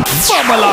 at babala!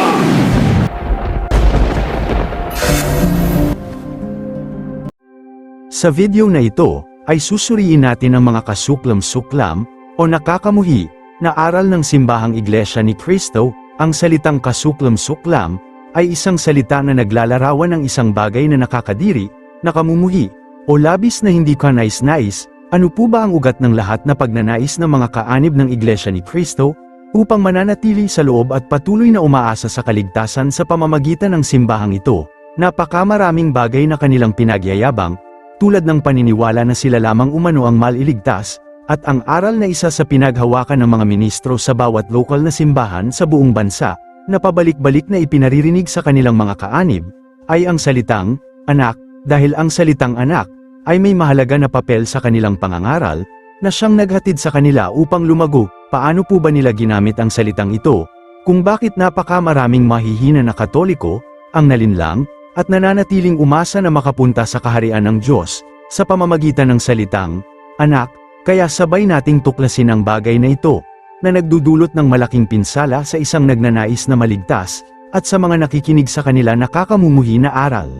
Sa video na ito, ay susuriin natin ang mga kasuklam-suklam o nakakamuhi na aral ng simbahang Iglesia ni Cristo. Ang salitang kasuklam-suklam ay isang salita na naglalarawan ng isang bagay na nakakadiri, nakamumuhi, o labis na hindi ka nais-nais. Ano po ba ang ugat ng lahat na pagnanais ng mga kaanib ng Iglesia ni Cristo upang mananatili sa loob at patuloy na umaasa sa kaligtasan sa pamamagitan ng simbahang ito? Napakamaraming bagay na kanilang pinagyayabang, tulad ng paniniwala na sila lamang umano ang maliligtas, at ang aral na isa sa pinaghawakan ng mga ministro sa bawat lokal na simbahan sa buong bansa, na pabalik-balik na ipinaririnig sa kanilang mga kaanib, ay ang salitang, anak, dahil ang salitang anak, ay may mahalaga na papel sa kanilang pangangaral, na siyang naghatid sa kanila upang lumago. Paano po ba nila ginamit ang salitang ito, kung bakit napakamaraming mahihina na Katoliko, ang nalinlang, at nananatiling umasa na makapunta sa kaharian ng Diyos, sa pamamagitan ng salitang, anak? Kaya sabay nating tuklasin ang bagay na ito, na nagdudulot ng malaking pinsala sa isang nagnanais na maligtas, at sa mga nakikinig sa kanila nakakamumuhi na aral.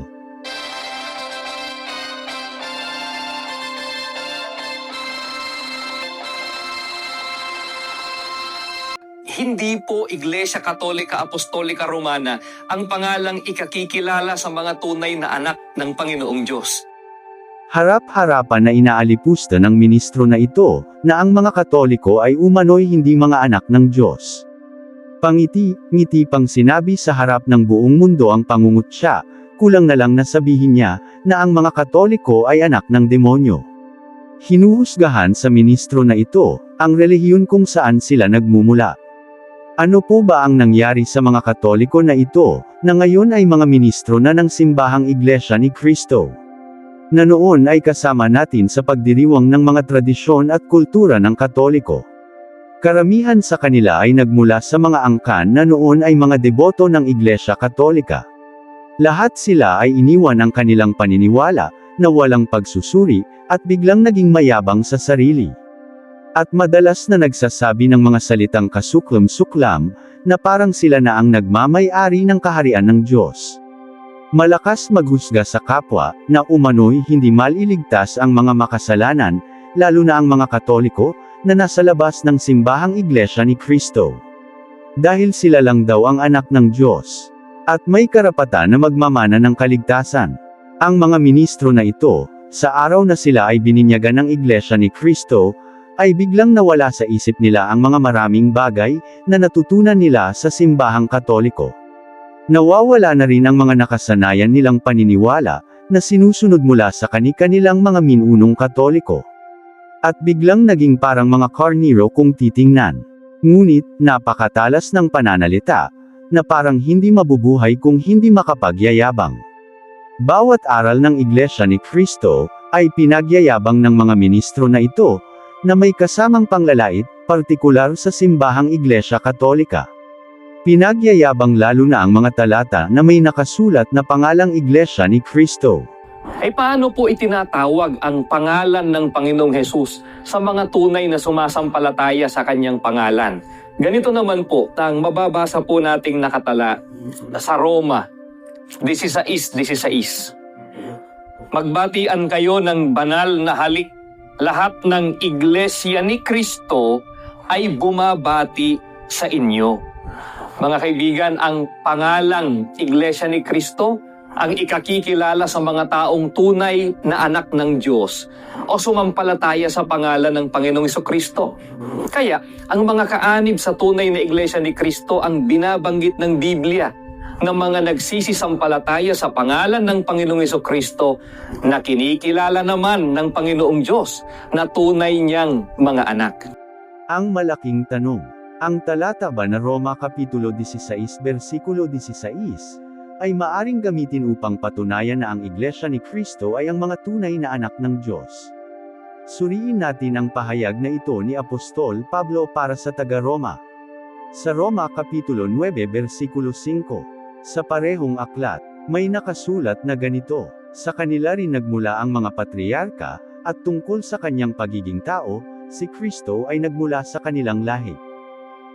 Hindi po Iglesia Katolika Apostolika Romana ang pangalang ikakikilala sa mga tunay na anak ng Panginoong Diyos. Harap-harapan na inaalipusta ng ministro na ito, na ang mga Katoliko ay umano'y hindi mga anak ng Diyos. Pangiti-ngiti pang sinabi sa harap ng buong mundo ang pangungutya, kulang na lang na sabihin niya, na ang mga Katoliko ay anak ng demonyo. Hinuhusgahan sa ministro na ito, ang relihiyon kung saan sila nagmumula. Ano po ba ang nangyari sa mga Katoliko na ito, na ngayon ay mga ministro na ng simbahang Iglesia ni Cristo? Na noon ay kasama natin sa pagdiriwang ng mga tradisyon at kultura ng Katoliko. Karamihan sa kanila ay nagmula sa mga angkan na noon ay mga deboto ng Iglesia Katolika. Lahat sila ay iniwan ang kanilang paniniwala, na walang pagsusuri, at biglang naging mayabang sa sarili. At madalas na nagsasabi ng mga salitang kasuklam-suklam, na parang sila na ang nagmamay-ari ng kaharian ng Diyos. Malakas maghusga sa kapwa, na umano'y hindi maliligtas ang mga makasalanan, lalo na ang mga Katoliko, na nasa labas ng simbahang Iglesia ni Cristo. Dahil sila lang daw ang anak ng Diyos. At may karapatan na magmamana ng kaligtasan. Ang mga ministro na ito, sa araw na sila ay bininyagan ng Iglesia ni Cristo, ay biglang nawala sa isip nila ang mga maraming bagay, na natutunan nila sa simbahang Katoliko. Nawawala na rin ang mga nakasanayan nilang paniniwala, na sinusunod mula sa kani-kanilang mga minunong Katoliko. At biglang naging parang mga karniro kung titingnan. Ngunit, napakatalas ng pananalita, na parang hindi mabubuhay kung hindi makapagyayabang. Bawat aral ng Iglesia ni Cristo, ay pinagyayabang ng mga ministro na ito, na may kasamang panglalait, partikular sa simbahang Iglesia Katolika. Pinagyayabang lalo na ang mga talata na may nakasulat na pangalang Iglesia ni Cristo. Ay paano po itinatawag ang pangalan ng Panginoong Hesus sa mga tunay na sumasampalataya sa kanyang pangalan? Ganito naman po, ang mababasa po nating nakatala sa Roma 16:16. Magbatian kayo ng banal na halik. Lahat ng Iglesia ni Cristo ay bumabati sa inyo. Mga kaibigan, ang pangalang Iglesia ni Cristo ang ikakikilala sa mga taong tunay na anak ng Diyos o sumampalataya sa pangalan ng Panginoong Jesucristo. Kaya, ang mga kaanib sa tunay na Iglesia ni Cristo ang binabanggit ng Biblia ng mga nagsisisampalataya sa pangalan ng Panginoong Jesucristo na kinikilala naman ng Panginoong Diyos na tunay niyang mga anak. Ang malaking tanong. Ang talata ba na Roma Kapitulo 16 versikulo 16, ay maaring gamitin upang patunayan na ang Iglesia ni Cristo ay ang mga tunay na anak ng Diyos? Suriin natin ang pahayag na ito ni Apostol Pablo para sa taga-Roma. Sa Roma Kapitulo 9 versikulo 5, sa parehong aklat, may nakasulat na ganito, sa kanila rin nagmula ang mga patriarka, at tungkol sa kanyang pagiging tao, si Kristo ay nagmula sa kanilang lahi.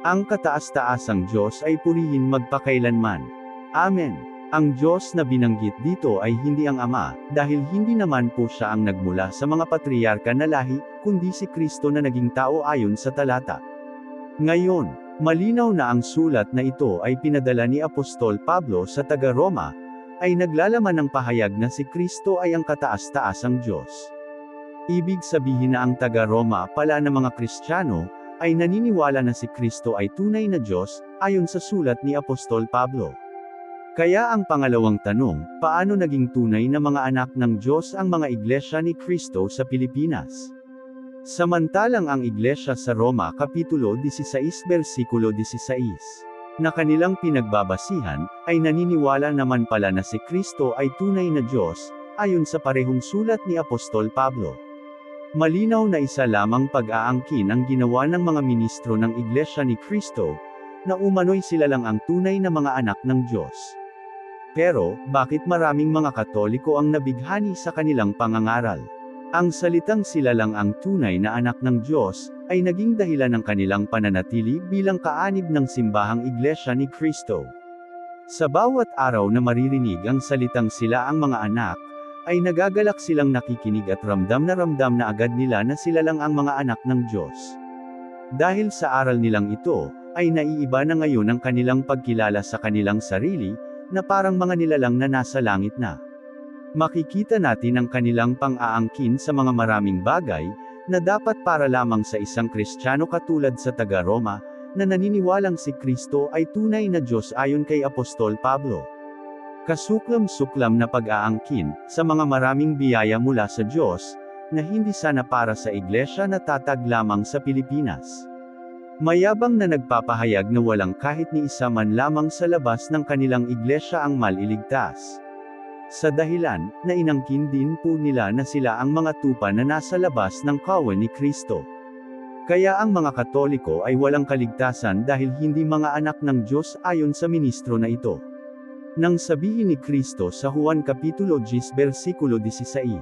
Ang kataas-taasang Diyos ay purihin magpakailanman. Amen. Ang Diyos na binanggit dito ay hindi ang Ama, dahil hindi naman po siya ang nagmula sa mga patriarka na lahi, kundi si Kristo na naging tao ayon sa talata. Ngayon, malinaw na ang sulat na ito ay pinadala ni Apostol Pablo sa taga-Roma, ay naglalaman ng pahayag na si Kristo ay ang kataas-taasang Diyos. Ibig sabihin na ang taga-Roma pala ng mga Kristiyano, ay naniniwala na si Kristo ay tunay na Diyos, ayon sa sulat ni Apostol Pablo. Kaya ang pangalawang tanong, paano naging tunay na mga anak ng Diyos ang mga iglesia ni Kristo sa Pilipinas? Samantalang ang iglesia sa Roma Kapitulo 16 versikulo 16, na kanilang pinagbabasihan, ay naniniwala naman pala na si Kristo ay tunay na Diyos, ayon sa parehong sulat ni Apostol Pablo. Malinaw na isa lamang pag-aangkin ang ginawa ng mga ministro ng iglesia ni Kristo, na umano'y sila lang ang tunay na mga anak ng Diyos. Pero, bakit maraming mga Katoliko ang nabighani sa kanilang pangangaral? Ang salitang sila lang ang tunay na anak ng Diyos, ay naging dahilan ng kanilang pananatili bilang kaanib ng simbahang iglesia ni Kristo. Sa bawat araw na maririnig ang salitang sila ang mga anak, ay nagagalak silang nakikinig at ramdam na agad nila na sila lang ang mga anak ng Diyos. Dahil sa aral nilang ito, ay naiiba na ngayon ang kanilang pagkilala sa kanilang sarili, na parang mga nilalang na nasa langit na. Makikita natin ang kanilang pang-aangkin sa mga maraming bagay, na dapat para lamang sa isang Kristiyano katulad sa taga-Roma, na naniniwalang si Kristo ay tunay na Diyos ayon kay Apostol Pablo. Kasuklam-suklam na pag-aangkin, sa mga maraming biyaya mula sa Diyos, na hindi sana para sa iglesia na tatag lamang sa Pilipinas. Mayabang na nagpapahayag na walang kahit ni isa man lamang sa labas ng kanilang iglesia ang maliligtas. Sa dahilan, na inangkin din po nila na sila ang mga tupa na nasa labas ng kawan ni Kristo. Kaya ang mga Katoliko ay walang kaligtasan dahil hindi mga anak ng Diyos ayon sa ministro na ito. Nang sabihin ni Kristo sa Juan Kapitulo 10 versikulo 16,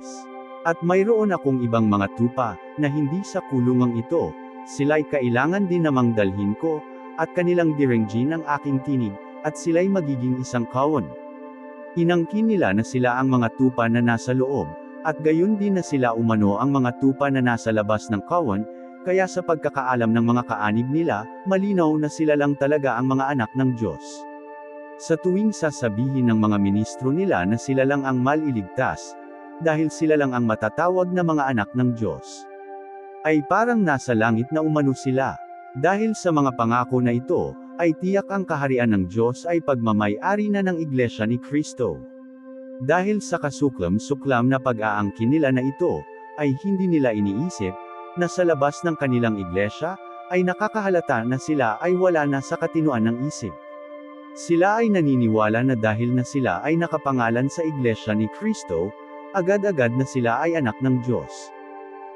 "At mayroon akong ibang mga tupa, na hindi sa kulungang ito, sila'y kailangan din namang dalhin ko, at kanilang direnggin ang aking tinig, at sila'y magiging isang kawan." Inangkin nila na sila ang mga tupa na nasa loob, at gayon din na sila umano ang mga tupa na nasa labas ng kawan, kaya sa pagkakaalam ng mga kaanib nila, malinaw na sila lang talaga ang mga anak ng Diyos. Sa tuwing sasabihin ng mga ministro nila na sila lang ang maliligtas, dahil sila lang ang matatawag na mga anak ng Diyos, ay parang nasa langit na umano sila. Dahil sa mga pangako na ito, ay tiyak ang kaharian ng Diyos ay pagmamay-ari na ng iglesia ni Kristo. Dahil sa kasuklam-suklam na pag-aangkin nila na ito, ay hindi nila iniisip, na sa labas ng kanilang iglesia, ay nakakahalata na sila ay wala na sa katinuan ng isip. Sila ay naniniwala na dahil na sila ay nakapangalan sa iglesia ni Kristo, agad-agad na sila ay anak ng Diyos.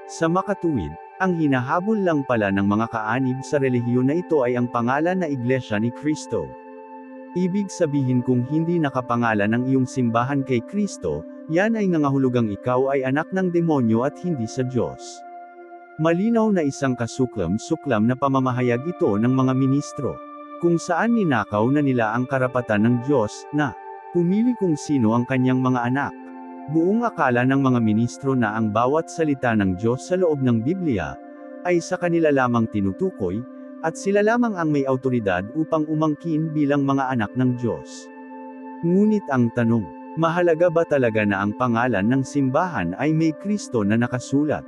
Sa makatuwid, ang hinahabol lang pala ng mga kaanib sa relihiyon na ito ay ang pangalan na iglesia ni Kristo. Ibig sabihin kung hindi nakapangalan ang iyong simbahan kay Kristo, yan ay nangahulugang ikaw ay anak ng demonyo at hindi sa Diyos. Malinaw na isang kasuklam-suklam na pamamahayag ito ng mga ministro, kung saan ninakaw na nila ang karapatan ng Diyos, na pumili kung sino ang kanyang mga anak. Buong akala ng mga ministro na ang bawat salita ng Diyos sa loob ng Biblia, ay sa kanila lamang tinutukoy, at sila lamang ang may autoridad upang umangkin bilang mga anak ng Diyos. Ngunit ang tanong, mahalaga ba talaga na ang pangalan ng simbahan ay may Kristo na nakasulat?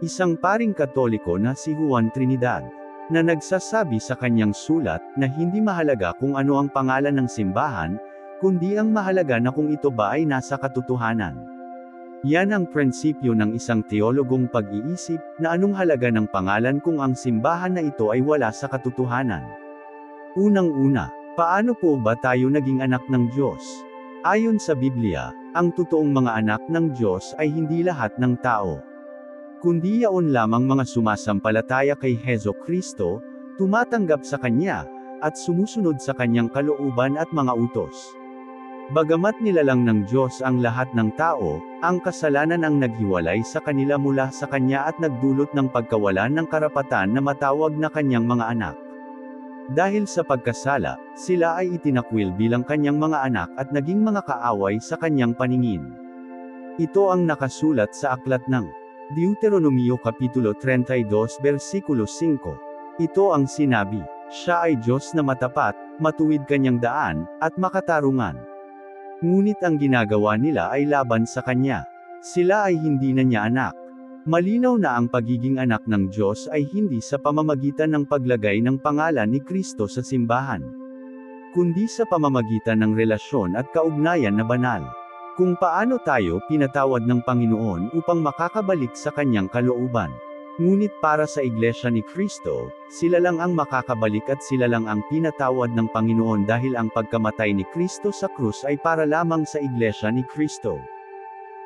Isang paring Katoliko na si Juan Trinidad, na nagsasabi sa kanyang sulat, na hindi mahalaga kung ano ang pangalan ng simbahan, kundi ang mahalaga na kung ito ba ay nasa katotohanan. Yan ang prinsipyo ng isang teologong pag-iisip, na anong halaga ng pangalan kung ang simbahan na ito ay wala sa katotohanan. Unang-una, paano po ba tayo naging anak ng Diyos? Ayon sa Biblia, ang totoong mga anak ng Diyos ay hindi lahat ng tao, kundi yaon lamang mga sumasampalataya kay Heso Kristo, tumatanggap sa Kanya, at sumusunod sa Kanyang kalooban at mga utos. Bagamat nilalang ng Diyos ang lahat ng tao, ang kasalanan ang naghiwalay sa kanila mula sa Kanya at nagdulot ng pagkawalan ng karapatan na matawag na Kanyang mga anak. Dahil sa pagkasala, sila ay itinakwil bilang kanyang mga anak at naging mga kaaway sa kanyang paningin. Ito ang nakasulat sa aklat ng Deuteronomio Kapitulo 32 versikulo 5. Ito ang sinabi, siya ay Diyos na matapat, matuwid kanyang daan, at makatarungan. Ngunit ang ginagawa nila ay laban sa kanya. Sila ay hindi na niya anak. Malinaw na ang pagiging anak ng Diyos ay hindi sa pamamagitan ng paglagay ng pangalan ni Kristo sa simbahan, kundi sa pamamagitan ng relasyon at kaugnayan na banal. Kung paano tayo pinatawad ng Panginoon upang makakabalik sa kanyang kalooban. Ngunit para sa Iglesia ni Kristo, sila lang ang makakabalik at sila lang ang pinatawad ng Panginoon dahil ang pagkamatay ni Kristo sa krus ay para lamang sa Iglesia ni Kristo.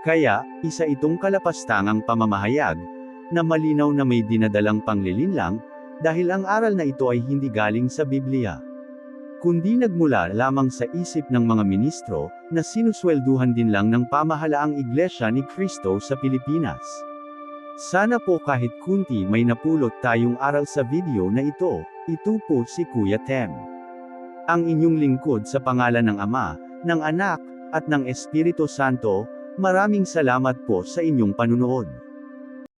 Kaya, isa itong kalapastangang pamamahayag, na malinaw na may dinadalang panglilinlang, dahil ang aral na ito ay hindi galing sa Biblia, kundi nagmula lamang sa isip ng mga ministro, na sinuswelduhan din lang ng pamahalaang Iglesia ni Kristo sa Pilipinas. Sana po kahit kunti may napulot tayong aral sa video na ito. Ito po si Kuya Tem, ang inyong lingkod sa pangalan ng Ama, ng Anak, at ng Espiritu Santo. Maraming salamat po sa inyong panunood.